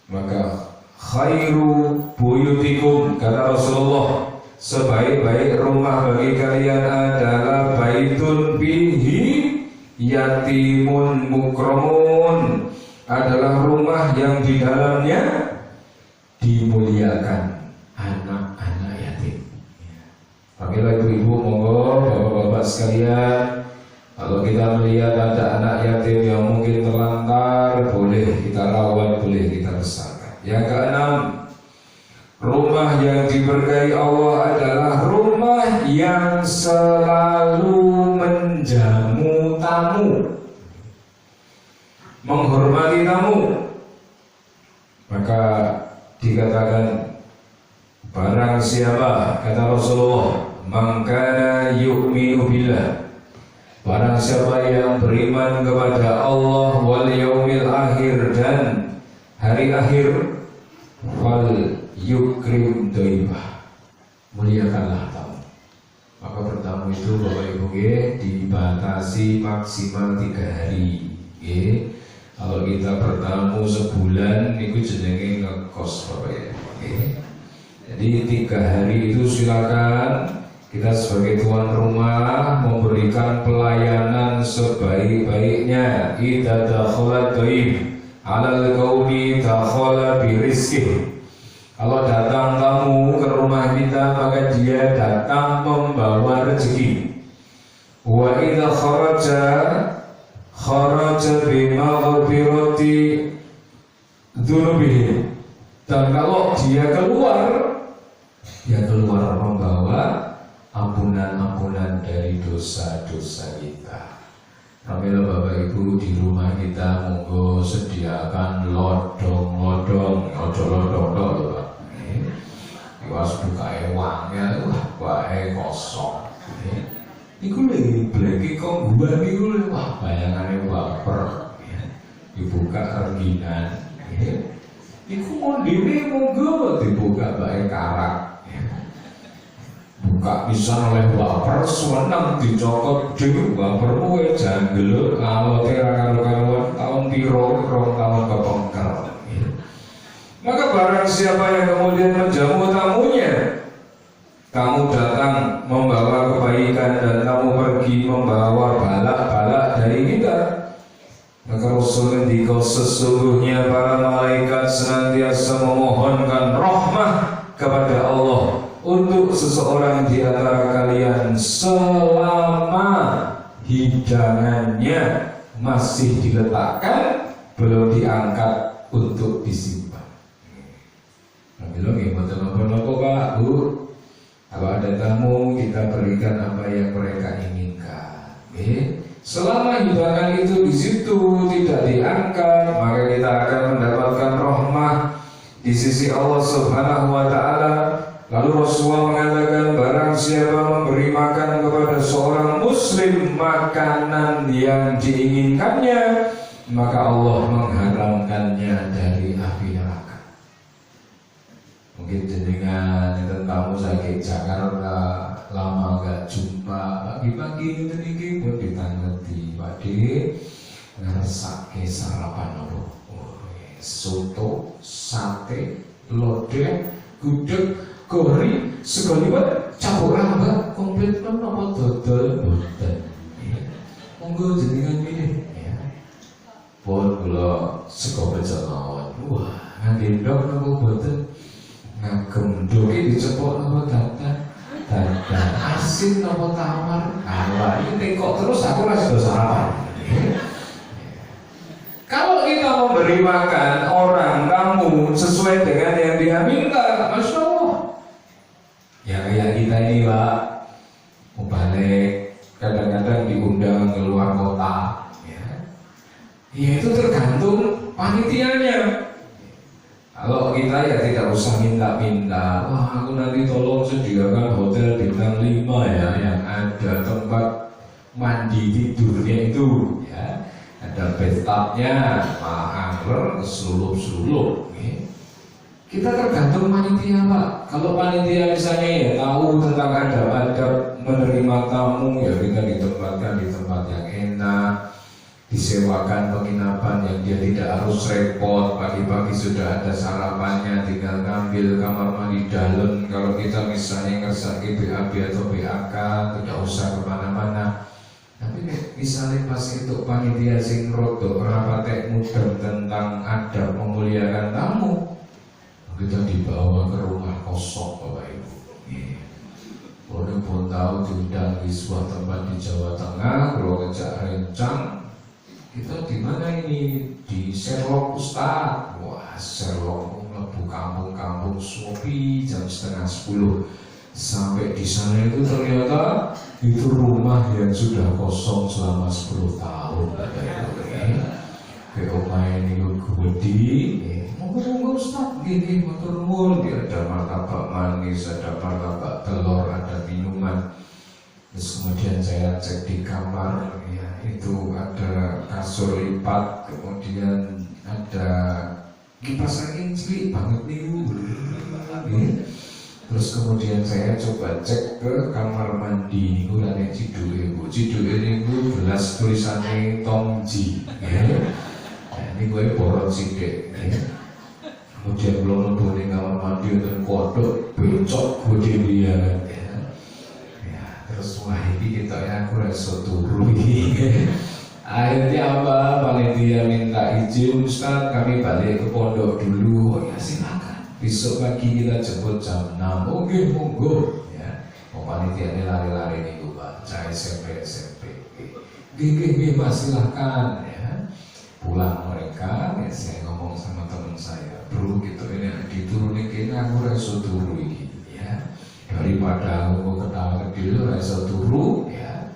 Maka khairu buyutikum, kata Rasulullah, sebaik-baik rumah bagi kalian adalah baitun fihi yatimun mukramun, adalah rumah yang di dalamnya dimuliakan anak-anak yatim. Pastilah ibu-ibu, monggo bapak-bapak sekalian, kalau kita melihat ada anak yatim yang mungkin terlantar, boleh kita rawat, boleh kita besarkan. Yang keenam, rumah yang diberkahi Allah adalah rumah yang selalu menjamu tamu, menghormati tamu. Maka dikatakan barang siapa, kata Rasulullah, mangkana yu'minu billah, barang siapa yang beriman kepada Allah wal yaumil akhir dan hari akhir, fal yukrim dhaifah, muliakanlah tamu. Maka bertamu itu Bapak Ibu dibatasi maksimal 3 hari. Kalau kita bertamu sebulan itu jenenge ngekos Bapak ya. Jadi 3 hari itu silakan kita sebagai tuan rumah memberikan pelayanan sebaik-baiknya. Idza dakhala dhaif 'alal qaumi dakhala birizqih. Kalau datang tamu ke rumah kita maka dia datang membawa rezeki. Wa idza kharaja bimaghfirati dzunubihi. Dan kalau dia keluar membawa ampunan-ampunan dari dosa-dosa kita. Pamela Bapak Ibu di rumah kita monggo sediakan lodong-lodong, ojo lodong lho Pak. Iwas bukae wange, wah bae kosong. Iku lagi bleki kok gua niku wah bayangane baper. Dibuka rengginang. Iku mondine monggo dibuka bae karak. Buka pisan oleh baper seneng dicokot dhewe bapermu wae janggel kalau karo-karuan tahun piro tahun kepengker. Maka barang siapa yang kemudian menjamu tamunya, kamu datang membawa kebaikan dan kamu pergi membawa balak-balak dari kita, maka Rasul ngendika sesungguhnya para malaikat senantiasa memohonkan rahmah kepada Allah untuk seseorang di antara kalian selama hidangannya masih diletakkan, belum diangkat untuk disimpan. Nah, bilang ya betul-betul Pak Bu, kalau ada tamu kita berikan apa yang mereka inginkan. Selama hidangan itu di situ tidak diangkat, maka kita akan mendapatkan rahmah di sisi Allah Subhanahu wa Ta'ala. Lalu Rasulullah mengatakan barang siapa memberi makan kepada seorang muslim makanan yang diinginkannya, maka Allah mengharamkannya dari api neraka. Mungkin jenengan tamu sakit Jakarta lama gak jumpa, pagi-pagi ini pun ditangeti Pakde ngersake sarapan apa? Soto, sate, lodeh, gudeg, gori, sego liwet, campur rambak, komplit apa dodol boten. Monggo jenengan pilih. Pun kula sego becak mawon. Wah, nganti ndok napa boten? Ngagem ndoke dicepok napa dadan? Dadan asin napa tawar? Ala iki tekok terus aku ora sida sarapan. Kalau kita memberi makan orang tamu sesuai dengan yang dia minta, Masya Allah. Ya kayak kita ini Pak, mau balik kadang-kadang diundang ke luar kota, ya itu tergantung panitianya. Kalau kita ya tidak usah minta-minta, wah aku nanti tolong sediakan hotel bintang 5 ya, yang ada tempat mandi tidurnya itu, ya, ada bathtubnya, angler, selulup-selulup. Kita tergantung panitia Pak. Kalau panitia misalnya ya tahu tentang adab-adab menerima tamu, ya kita ditempatkan di tempat yang enak, disewakan penginapan yang dia tidak harus repot, pagi-pagi sudah ada sarapannya, tinggal ngambil kamar mandi dalam. Kalau kita misalnya ngersaki BAB atau BAK, tidak usah kemana-mana. Tapi misalnya pas itu panitia sing rodok rapatek mudeng tentang adab memuliakan tamu, kita dibawa ke rumah kosong Bapak Ibu. Boleh pun tahu diundang di sebuah tempat di Jawa Tengah, kalau ngejak rencang. Kita di mana ini? Di Sherlock Ustaz. Wah, Sherlock mlebu kampung-kampung Sopi jam 9:30. Sampai di sana itu ternyata itu rumah yang sudah kosong selama 10 tahun. Kayak omahe niku gede. Monggo Ustaz, nggih matur nuwun. Ada martabak manis, ada martabak telur, ada minuman. minuman. Terus kemudian saya cek di kamar, ya, itu ada kasur lipat, kemudian ada kipas angin cilik banget nih. Terus kemudian saya coba cek ke kamar mandi, urane ciduke niku gelas tulisannya Tongji, ya. Ini gue borot sidik, ya. Kemudian belum nemu di kamar mandi dan kodok becok gede dia, ya. Terus wah ini kita ya aku rasa turu ini. Akhirnya apa? Panitia minta izin, Ustaz kami balik ke pondok dulu. Oh ya silakan. Besok pagi kita jemput jam 6. Oke monggo. Ya. Panitia ini lari-lari nih gue baca SMP. Gih mas silakan. Ya. Pulang mereka, ya, saya ngomong sama teman saya, bro gitu ini diturunin kayaknya aku rasa turu ini. Ya. Daripada aku ketawa kecil rasa turu, ya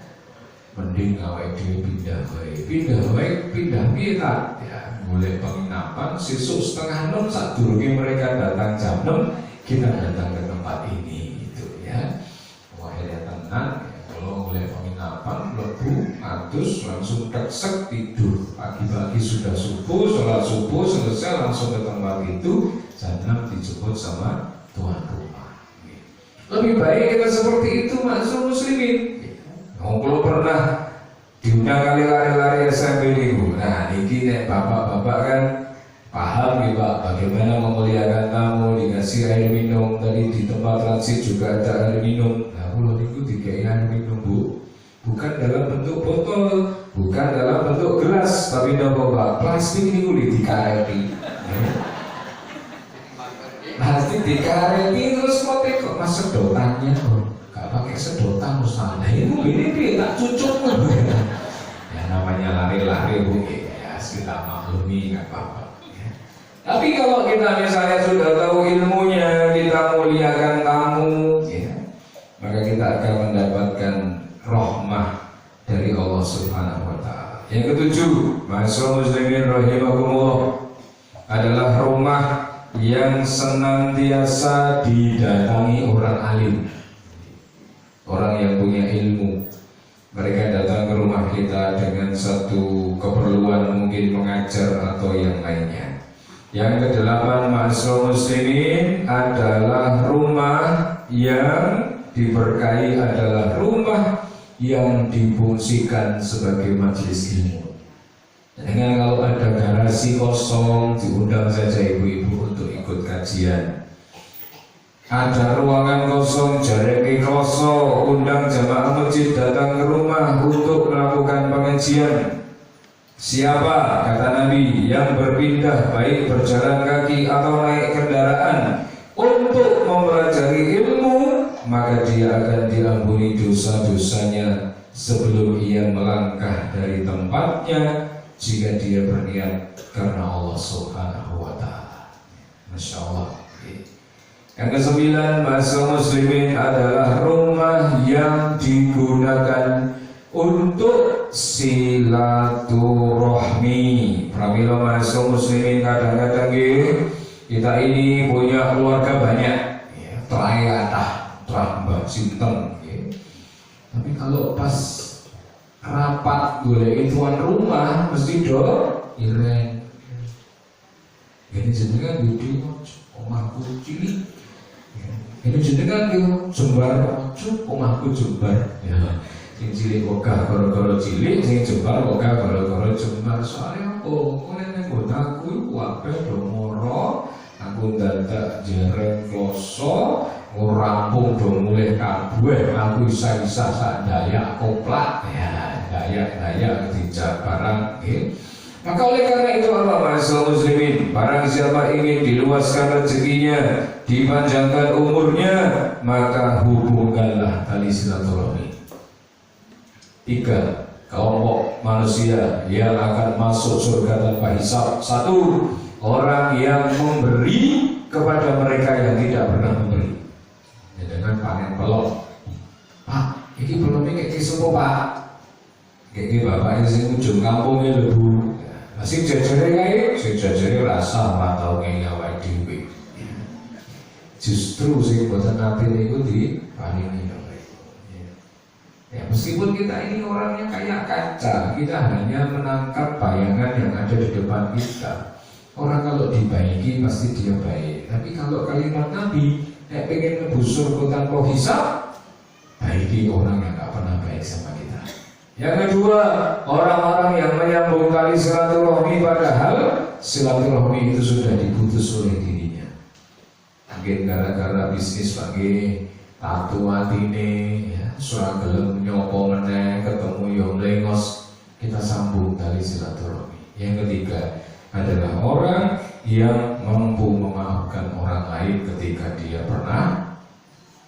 mending awake dhewe pindah kita, ya mulai penginapan sesuk setengah 6 saat durunge mereka datang jam 6 kita datang ke tempat ini gitu ya. Wahai tenang, ya, kalau mulai penginapan lebu atus langsung teksek tidur, pagi-pagi sudah subuh, sholat subuh selesai langsung ke tempat itu, jam 6 dijemput sama tuan rumah. Lebih baik kita seperti itu maksud muslimin. Kalau pernah diundang kali lari-lari SMP ini, nah ini nek bapak-bapak kan paham nih Pak bagaimana memuliakan tamu, dikasih air minum, tadi di tempat transit juga ada air minum. Nah kalau itu dikai air minum Bu, bukan dalam bentuk botol, bukan dalam bentuk gelas, tapi nopo Pak plastik ini boleh dikareti. Plastik dikareti terus mau kok mas sedotannya kok gak pakai sedotan Ustaz. Nah ini tak cucuk ya namanya lari-lari Bu ya kita maklumi gak apa-apa ya. Tapi kalau kita misalnya sudah tahu ilmunya, kita muliakan tamu ya, maka kita akan mendapatkan rahmah dari Allah Subhanahu wa Ta'ala. Yang ketujuh, ma'asyiral muslimin rahimakumullah, adalah rumah yang senantiasa didatangi orang alim, orang yang punya ilmu. Mereka datang ke rumah kita dengan satu keperluan, mungkin mengajar atau yang lainnya. Yang kedelapan, ma'asyiral muslimin, adalah rumah yang diberkahi, adalah rumah yang difungsikan sebagai majelis ilmu. Dengan kalau ada garasi kosong, diundang saja ibu-ibu untuk ikut kajian. Ada ruangan kosong, jareke kosong, undang jamaah masjid datang ke rumah untuk melakukan pengajian. Siapa, kata Nabi, yang berpindah baik berjalan kaki atau naik kendaraan untuk mempelajari ilmu, maka dia akan diampuni dosa-dosanya sebelum ia melangkah dari tempatnya, jika dia berniat karena Allah Subhanahu wa Ta'ala. Masya Allah. Yang kesembilan, ma'asyiral muslimin, adalah rumah yang digunakan untuk silaturahmi. Pramila ma'asyiral muslimin, kadang-kadang kita ini punya keluarga banyak, terah mbak sinten. Tapi kalau pas rapat golek tuan rumah mesti do ireng. Ini jenengan di omahku cilik. Ini jenengan yo jembar omahku jembar. Ya. Sing cilik ogah gara-gara cilik, sing jembar ogah gara-gara jembar. Soalnya apa? Oleh nek aku iku kabeh do moro, aku dadak jereng kloso. Rampung do mulih kabeh, aku isa-isa sak Dayak koplak ya, Dayak dijak barang okay. Maka oleh karena itu Allah ma'asyiral muslimin, barang siapa ingin diluaskan rezekinya, dipanjangkan umurnya, maka hubungkanlah tali silaturahmi. 3 kelompok manusia yang akan masuk surga tanpa hisab. 1, orang yang memberi kepada mereka yang tidak pernah memberi. Dengan panen pelok, Pak, ini belum kayak kisah Pak, kayak bapaknya sing ujung kampungnya lebu, masih jajare rasa matau kayak awal diwe. Justru sing buatan nanti itu di panen ini, Meskipun kita ini orangnya kayak kaca, kita hanya menangkap bayangan yang ada di depan kita. Orang kalau dibaiki pasti dia baik. Tapi kalau kalimat Nabi, pengen ngebusur tanpa hisab, baiki orang yang gak pernah baik sama kita. Yang kedua, orang-orang yang menyambung tali silaturahmi padahal silaturahmi itu sudah diputus oleh dirinya. Mungkin gara-gara bisnis lagi tatu atine, ya, surah gelem nyopo meneh ketemu yang lengos, kita sambung tali silaturahmi. Yang ketiga adalah orang yang mampu memaafkan orang lain ketika dia pernah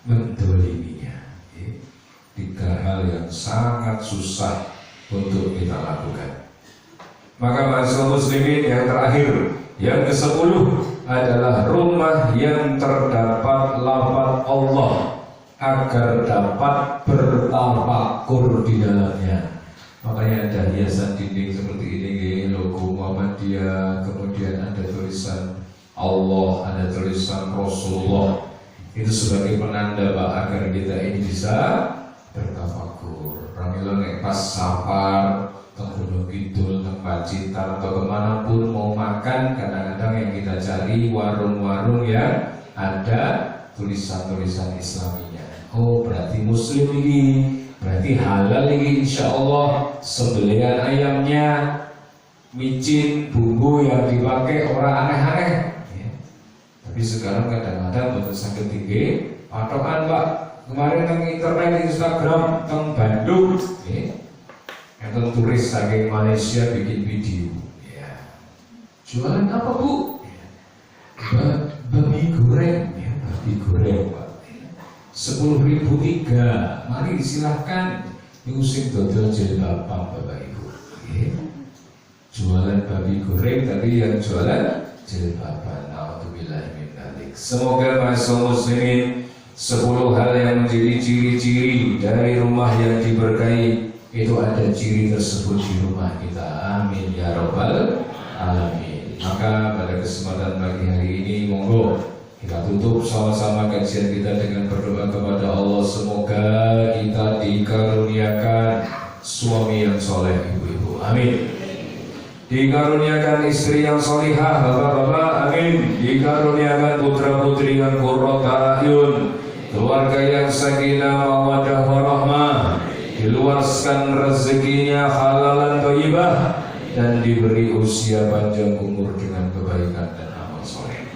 mendoliminya. Tiga hal yang sangat susah untuk kita lakukan. Maka masyarakat muslimin yang terakhir, yang ke-10 adalah rumah yang terdapat lafaz Allah agar dapat bertafakur di dalamnya. Makanya ada hiasan dinding seperti ini, logo Muhammadiyah, kemudian ada tulisan Allah, ada tulisan Rasulullah. Itu sebagai penanda agar kita ini bisa bertafakur. Ramilon nek pas safar, teng Gunung Kidul, teng Pacitan atau kemanapun mau makan, kadang-kadang yang kita cari warung-warung yang ada tulisan-tulisan Islaminya. Oh, berarti Muslim ini, berarti halal ini, insya Allah. Sembelihan ayamnya, micin, bumbu yang dipakai orang aneh-aneh. Ya. Tapi sekarang kadang-kadang untuk sakit tinggi, patokan Pak. Kemarin teng internet, Instagram, teng Bandung, ya. Yang turis saking Malaysia bikin video. Ya. Jualan apa Bu? Ya. Babi goreng, ya, babi goreng Pak. 10.003, mari silahkan diusing dodol jilbaban Bapak Ibu. Jualan babi goreng, tadi yang jualan jilbaban. Alhamdulillah min dzalik. Semoga masyaallah muslimin 10 hal yang menjadi ciri-ciri dari rumah yang diberkahi itu ada ciri tersebut di rumah kita. Amin ya rabbal alamin. Maka pada kesempatan pagi hari ini monggo kita tutup sama-sama kajian kita dengan berdoa kepada Allah. Semoga kita dikaruniakan suami yang soleh, ibu-ibu, amin. Dikaruniakan istri yang solihah, bapak-bapak, amin. Dikaruniakan putra-putri yang qurrata a'yun, keluarga yang sakinah mawaddah warahmah, diluaskan rezekinya halalan thayyibah, dan diberi usia panjang umur dengan kebaikan dan amal soleh.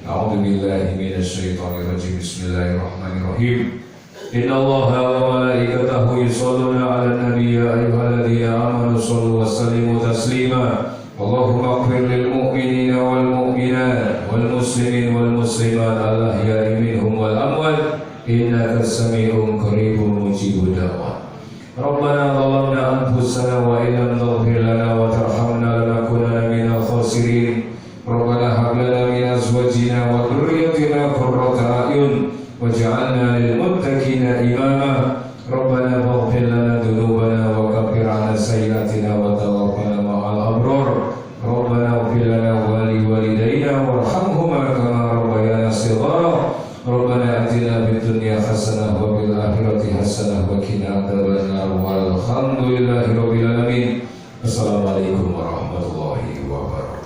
A'udzubillahi minasyaitonirrajim. Bismillahirrahmanirrahim. Innallaha wa malaikatahu yusholluna 'alan nabi ya ayyuhalladzina amanu shallu wa sallimu taslima. Allahumma ighfir lil mu'minina wal mu'minat wal muslimin wal muslimat al-ahya'i minhum wal amwat innaka samii'un qaribun mujibud da'wat. Rabbana zalamna anfusana wa illam taghfir lana wa tarhamna lanakunanna minal khasirin. Rabbana hab lana min azwajina wa dhurriyyatina qurrata a'yun waj'alna lil muttaqina imama. Rabbana faghfir lana dhunubana wa kaffir 'anna sayyi'atina wa tawaffana ma'al abrar. Rabbana ighfir lana wa li walidayna warhamhuma kama rabbayana shighara. Rabbana atina fid dunya hasanah wa fil akhirati hasanah wa qina adzabannar. Walhamdulillahi rabbil alamin. Assalamualaikum warahmatullahi wabarakatuh.